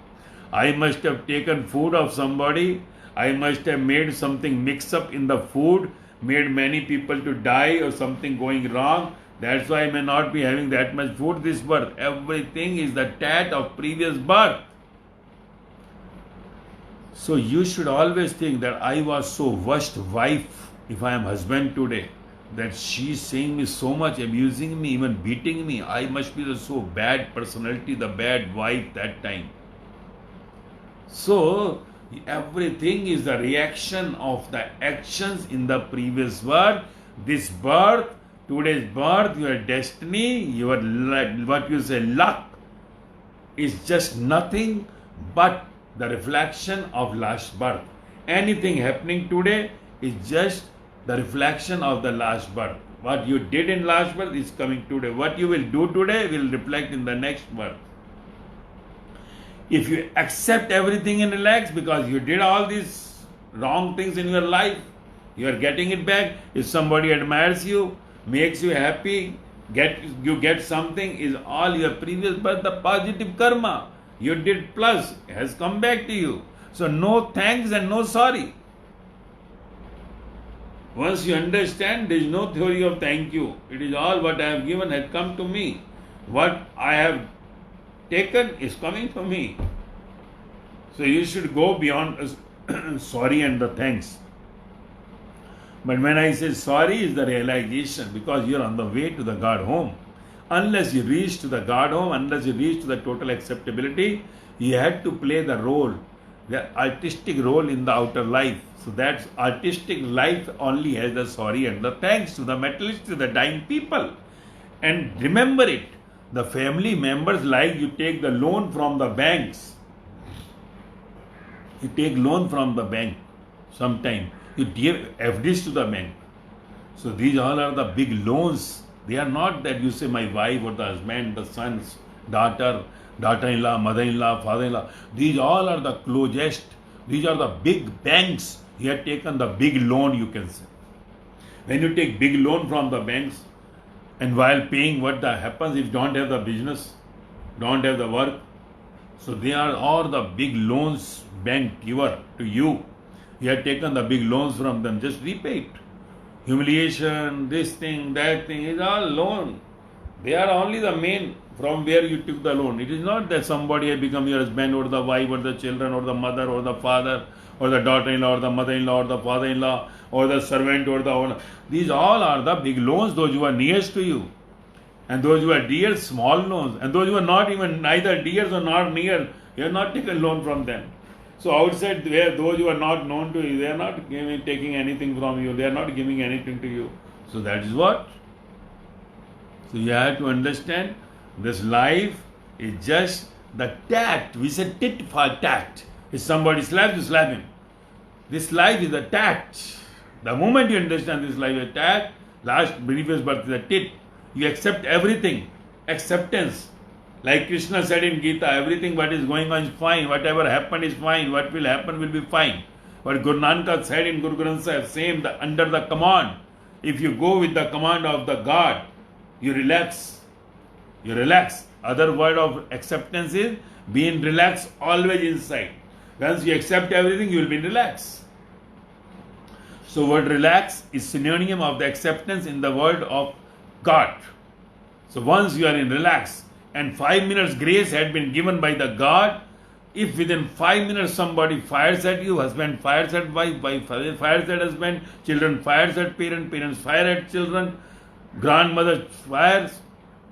I must have taken food of somebody. I must have made something mix up in the food, made many people to die or something going wrong. That's why I may not be having that much food this birth. Everything is the tat of previous birth. So you should always think that I was so worst wife if I am husband today. that she's saying me so much, abusing me, even beating me. I must be the so bad personality, the bad wife that time. So, everything is the reaction of the actions in the previous birth. This birth, today's birth, your destiny, your what you say luck is just nothing but the reflection of last birth. Anything happening today is just the reflection of the last birth. What you did in last birth is coming today. What you will do today will reflect in the next birth. If you accept everything and relax, because you did all these wrong things in your life, you are getting it back. If somebody admires you, makes you happy, you get something, is all your previous birth, the positive karma you did plus has come back to you. So no thanks and no sorry. Once you understand, there is no theory of thank you. It is all what I have given has come to me. What I have taken is coming to me. So you should go beyond sorry and the thanks. But when I say sorry, is the realization, because you are on the way to the God home. Unless you reach to the God home, unless you reach to the total acceptability, you had to play the role, the artistic role in the outer life. So that artistic life only has the sorry and the thanks to the materialist, to the dying people. And remember it, the family members, like you take the loan from the banks. You take loan from the bank sometime. You give FDs to the bank. So these all are the big loans. They are not that you say my wife or the husband, the sons, daughter-in-law, mother-in-law, father-in-law. These all are the closest. These are the big banks. He had taken the big loan, you can say. When you take big loan from the banks, and while paying, what happens if you don't have the business, don't have the work? So they are all the big loans bank giver to you. You have taken the big loans from them, just repay it. Humiliation, this thing, that thing, is all loan. They are only the main from where you took the loan. It is not that somebody has become your husband or the wife or the children or the mother or the father or the daughter-in-law or the mother-in-law or the father-in-law or the servant or the owner. These all are the big loans, those who are nearest to you. And those who are dear, small loans. And those who are not even neither dear or not near, you have not taken loan from them. So outside, where those who are not known to you, they are not taking anything from you. They are not giving anything to you. So that is what. So you have to understand, this life is just the tat. We said tit for tat. If somebody slaps, you slap him. This life is a tat. The moment you understand this life is a tat, previous birth is a tit. You accept everything. Acceptance. Like Krishna said in Gita, everything what is going on is fine. Whatever happened is fine. What will happen will be fine. What Guru Nanak said in Guru Granth Sahib, same, under the command. If you go with the command of the God, you relax. You relax. Other word of acceptance is being relaxed always inside. Once you accept everything, you will be relaxed. So word relax is synonym of the acceptance in the word of God. So once you are in relax, and 5 minutes grace had been given by the God, if within 5 minutes somebody fires at you, husband fires at wife, wife fires at husband, children fires at parents, parents fire at children, grandmother fires,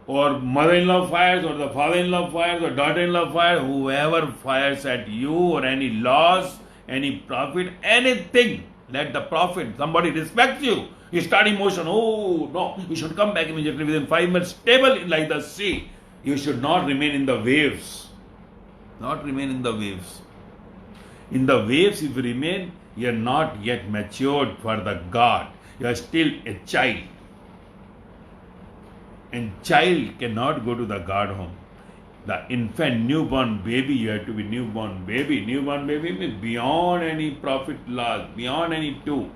or mother-in-law fires, or the father-in-law fires, or daughter-in-law fires, whoever fires at you, or any loss, any profit, anything, let the profit, somebody respects you, you start emotion, oh no, you should come back immediately within 5 minutes, stable like the sea. You should not remain in the waves. Not remain in the waves. In the waves, if you remain, you are not yet matured for the God. You are still a child. And child cannot go to the God home. The infant, newborn baby, you have to be newborn baby. Newborn baby means beyond any profit loss, beyond any two,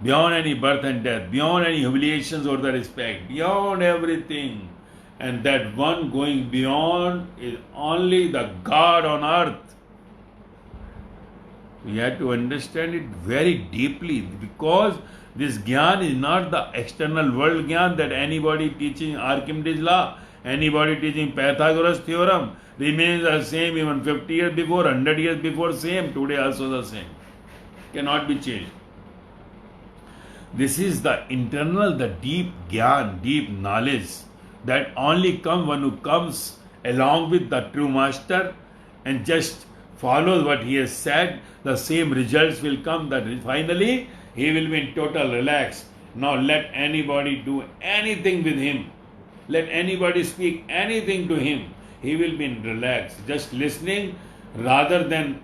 beyond any birth and death, beyond any humiliations or the respect, beyond everything. And that one going beyond is only the God on earth. We have to understand it very deeply, because this Gyan is not the external world Gyan that anybody teaching Archimedes law, anybody teaching Pythagoras theorem remains the same even 50 years before, 100 years before, same, today also the same. Cannot be changed. This is the internal, the deep gyan, deep knowledge that only comes one who comes along with the true master and just follows what he has said. The same results will come, that finally he will be in total relax. Now let anybody do anything with him. Let anybody speak anything to him. He will be in relax, just listening rather than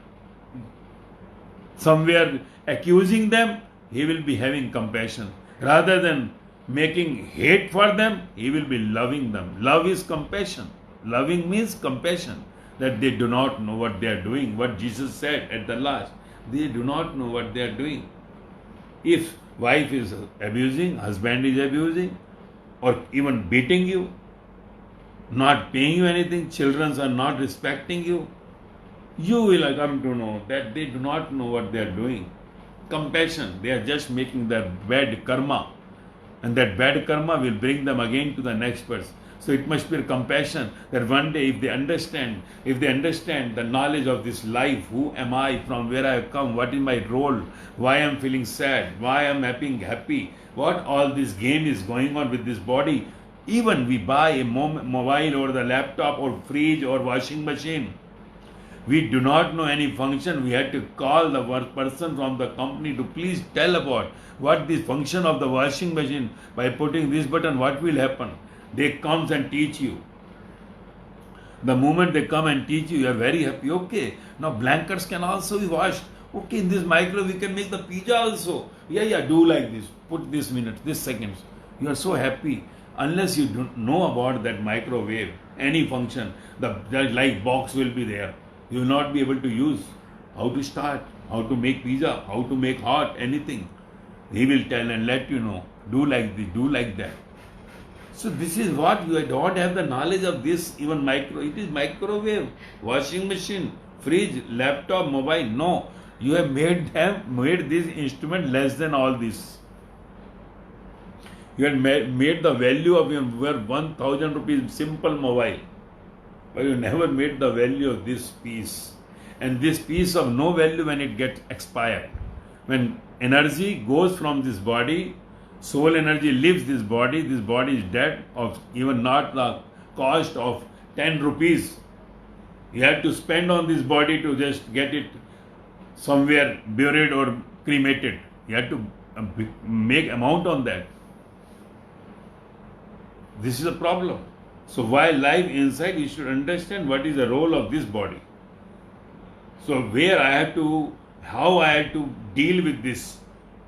somewhere accusing them. He will be having compassion. Rather than making hate for them, he will be loving them. Love is compassion. Loving means compassion. That they do not know what they are doing. What Jesus said at the last. They do not know what they are doing. If wife is abusing, husband is abusing, or even beating you, not paying you anything, children are not respecting you, you will come to know that they do not know what they are doing. Compassion, they are just making their bad karma, and that bad karma will bring them again to the next person. So it must be compassion that one day if they understand the knowledge of this life, who am I, from where I have come, what is my role, why I am feeling sad, why I am happy, what all this game is going on with this body. Even we buy a mobile or the laptop or fridge or washing machine, we do not know any function. We had to call the person from the company to please tell about what the function of the washing machine. By putting this button, what will happen? They comes and teach you. The moment they come and teach you, you are very happy. Okay, now blankets can also be washed. Okay, in this microwave we can make the pizza also. Yeah, do like this. Put this minutes, this seconds. You are so happy. Unless you don't know about that microwave, any function, the light box will be there. You will not be able to use how to start, how to make pizza, how to make hot, anything. He will tell and let you know. Do like this, do like that. So this is what you don't have the knowledge of this, even it is microwave, washing machine, fridge, laptop, mobile. No, you have made this instrument less than all this. You have made the value of your 1,000 rupees simple mobile. But you never made the value of this piece. And this piece of no value when it gets expired. When energy goes from this body, soul energy leaves this body is dead, of even not the cost of 10 rupees. You have to spend on this body to just get it somewhere buried or cremated. You have to make amount on that. This is a problem. So while life inside, you should understand what is the role of this body. So how I have to deal with this,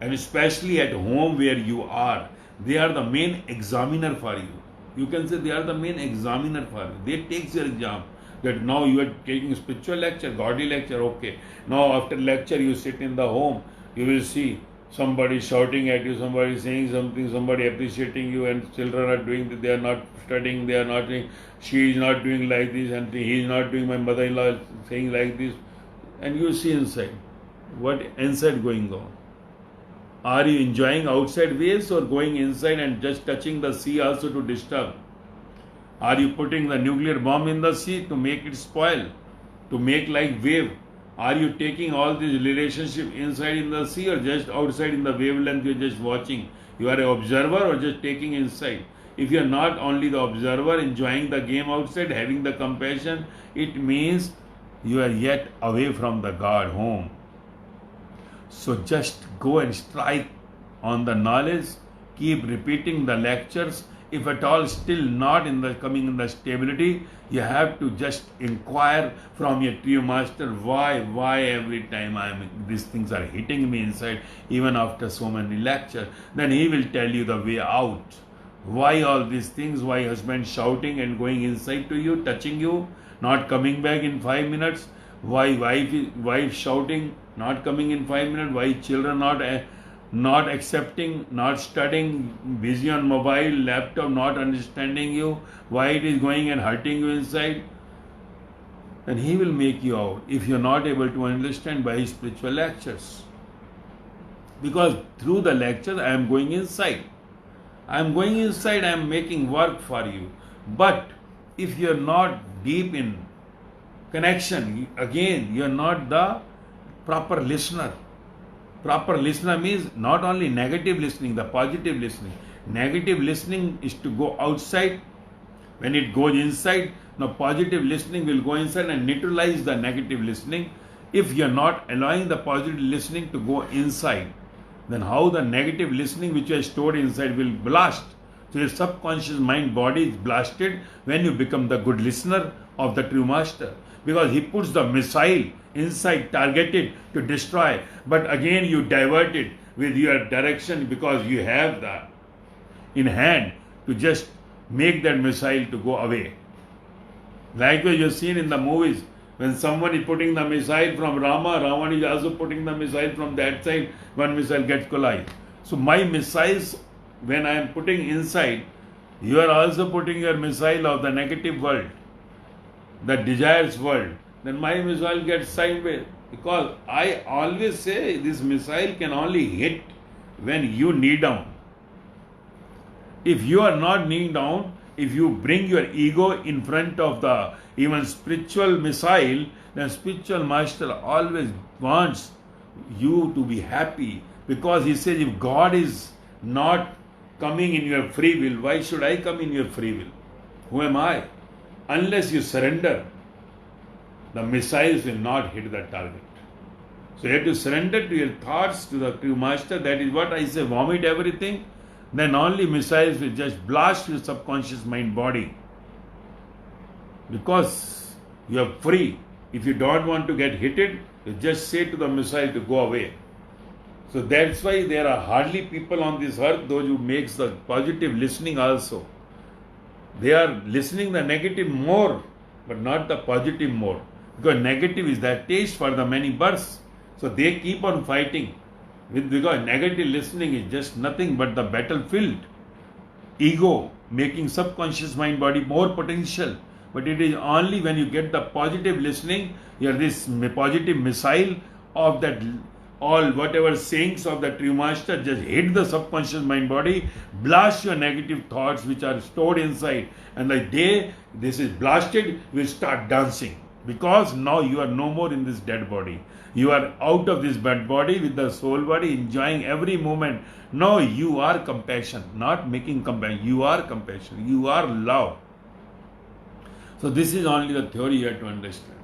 and especially at home where you are, they are the main examiner for you. You can say they are the main examiner for you. They take your exam. That now you are taking spiritual lecture, godly lecture, okay. Now after lecture you sit in the home, you will see somebody shouting at you, somebody saying something, somebody appreciating you, and children are doing that, they are not studying, they are not doing, she is not doing like this, and he is not doing, my mother-in-law is saying like this, and you see inside, what inside going on? Are you enjoying outside waves or going inside and just touching the sea also to disturb? Are you putting the nuclear bomb in the sea to make it spoil, to make like wave? Are you taking all this relationship inside in the sea or just outside in the wavelength you are just watching? You are an observer or just taking inside? If you are not only the observer enjoying the game outside, having the compassion, it means you are yet away from the God home. So just go and strike on the knowledge, keep repeating the lectures. If at all still not coming in the stability, you have to just inquire from your true master, why every time these things are hitting me inside, even after so many lectures. Then he will tell you the way out. Why all these things? Why husband shouting and going inside to you, touching you, not coming back in 5 minutes? Why wife shouting, not coming in 5 minutes? Why children not accepting, not studying, busy on mobile, laptop, not understanding you, why it is going and hurting you inside? Then he will make you out if you are not able to understand by his spiritual lectures. Because through the lectures I am going inside. I am making work for you. But if you are not deep in connection, again, you are not the proper listener. Proper listener means not only negative listening, the positive listening. Negative listening is to go outside. When it goes inside, now positive listening will go inside and neutralize the negative listening. If you are not allowing the positive listening to go inside, then how the negative listening which you have stored inside will blast. So your subconscious mind body is blasted when you become the good listener of the true master. Because he puts the missile inside, targeted to destroy. But again you divert it with your direction because you have that in hand to just make that missile to go away. Likewise, you've seen in the movies, when someone is putting the missile from Rama, Ravan is also putting the missile from that side, one missile gets collided. So my missiles, when I am putting inside, you are also putting your missile of the negative world, the desires world, then my missile gets sideways. Because I always say this missile can only hit when you knee down. If you are not kneeling down, if you bring your ego in front of the even spiritual missile, then spiritual master always wants you to be happy, because he says if God is not coming in your free will, why should I come in your free will? Who am I? Unless you surrender, the missiles will not hit the target. So you have to surrender to your thoughts to the true master. That is what I say, vomit everything. Then only missiles will just blast your subconscious mind body. Because you are free. If you don't want to get hit, you just say to the missile to go away. So that's why there are hardly people on this earth, those who makes the positive listening also. They are listening the negative more, but not the positive more. Because negative is that taste for the many births. So they keep on fighting. Because negative listening is just nothing but the battlefield. Ego making subconscious mind body more potential. But it is only when you get the positive listening, you are this positive missile of that all whatever sayings of the true master just hit the subconscious mind body, blast your negative thoughts which are stored inside. And the day this is blasted, you will start dancing. Because now you are no more in this dead body. You are out of this bad body with the soul body, enjoying every moment. No, you are compassion, not making compassion. You are compassion. You are love. So this is only the theory you have to understand.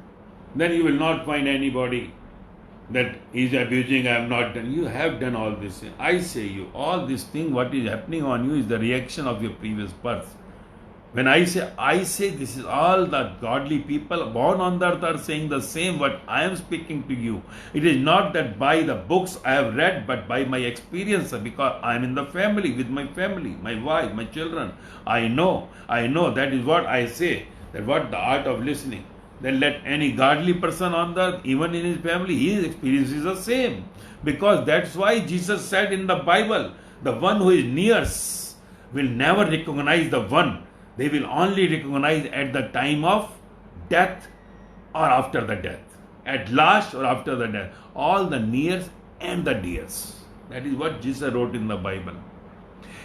Then you will not find anybody that is abusing, I have not done. You have done all this. I say you, all this thing, what is happening on you is the reaction of your previous birth. When I say this is all the godly people born on the earth are saying the same what I am speaking to you. It is not that by the books I have read, but by my experience, because I am in the family, with my family, my wife, my children. I know, that is what I say, that what the art of listening. Then let any godly person on the earth, even in his family, his experience is the same. Because that's why Jesus said in the Bible, the one who is nearest will never recognize the one. They will only recognize at the time of death or after the death. At last or after the death. All the nears and the dears. That is what Jesus wrote in the Bible.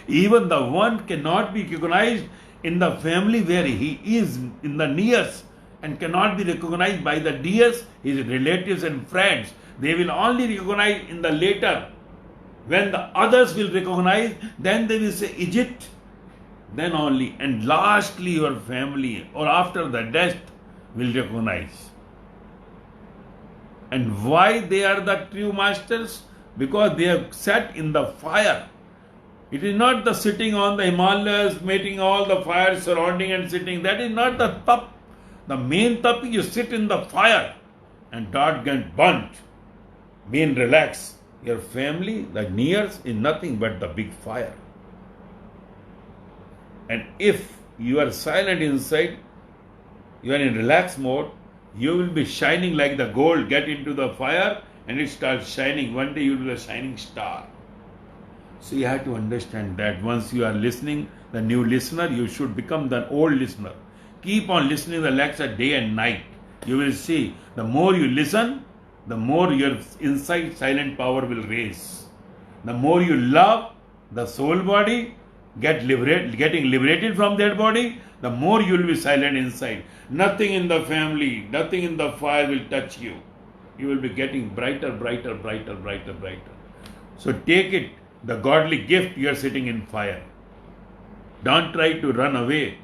Even the one cannot be recognized in the family where he is in the nears, and cannot be recognized by the dears, his relatives and friends. They will only recognize in the later. When the others will recognize, then they will say, is it? Then only, and lastly your family or after the death will recognize. And why they are the true masters? Because they have sat in the fire. It is not the sitting on the Himalayas, making all the fire surrounding and sitting. That is not the tap. The main tap is you sit in the fire and don't get burnt. Being relaxed. Your family, the nears, is nothing but the big fire. And if you are silent inside, you are in relaxed mode, you will be shining like the gold. Get into the fire and it starts shining. One day you will be a shining star. So you have to understand that once you are listening, the new listener, you should become the old listener. Keep on listening the lecture day and night. You will see, the more you listen, the more your inside silent power will raise. The more you love the soul body, getting liberated from that body, the more you will be silent inside. Nothing in the family, nothing in the fire will touch you. You will be getting brighter, brighter, brighter, brighter, brighter. So take it, the godly gift, you are sitting in fire. Don't try to run away,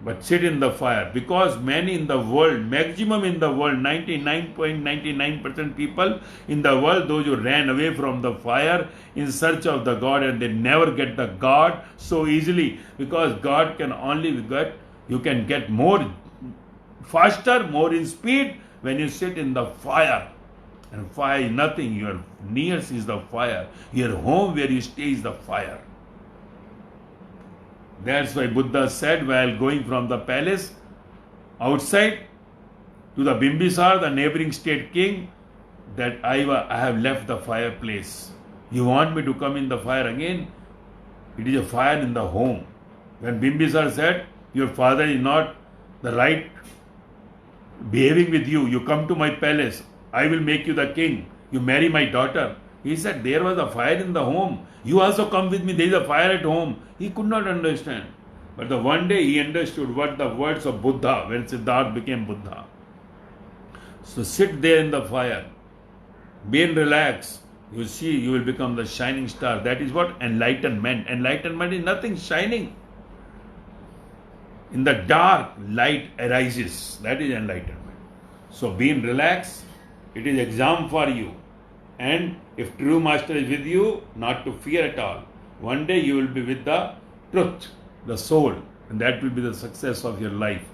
but sit in the fire. Because many in the world, maximum in the world, 99.99% people in the world, those who ran away from the fire in search of the God, and they never get the God so easily, because God can only get, you can get more faster, more in speed when you sit in the fire. And fire is nothing. Your nearest is the fire. Your home where you stay is the fire. That's why Buddha said while going from the palace outside to the Bimbisar, the neighboring state king, that I have left the fireplace. You want me to come in the fire again? It is a fire in the home. When Bimbisar said, your father is not the right behaving with you, you come to my palace, I will make you the king, you marry my daughter. He said, there was a fire in the home. You also come with me, there is a fire at home. He could not understand. But the one day he understood what the words of Buddha, when Siddhartha became Buddha. So sit there in the fire. Be and relax. You see, you will become the shining star. That is what enlightenment. Enlightenment is nothing shining. In the dark, light arises. That is enlightenment. So be and relax. It is exam for you. And if true master is with you, not to fear at all. One day you will be with the truth, the soul, and that will be the success of your life.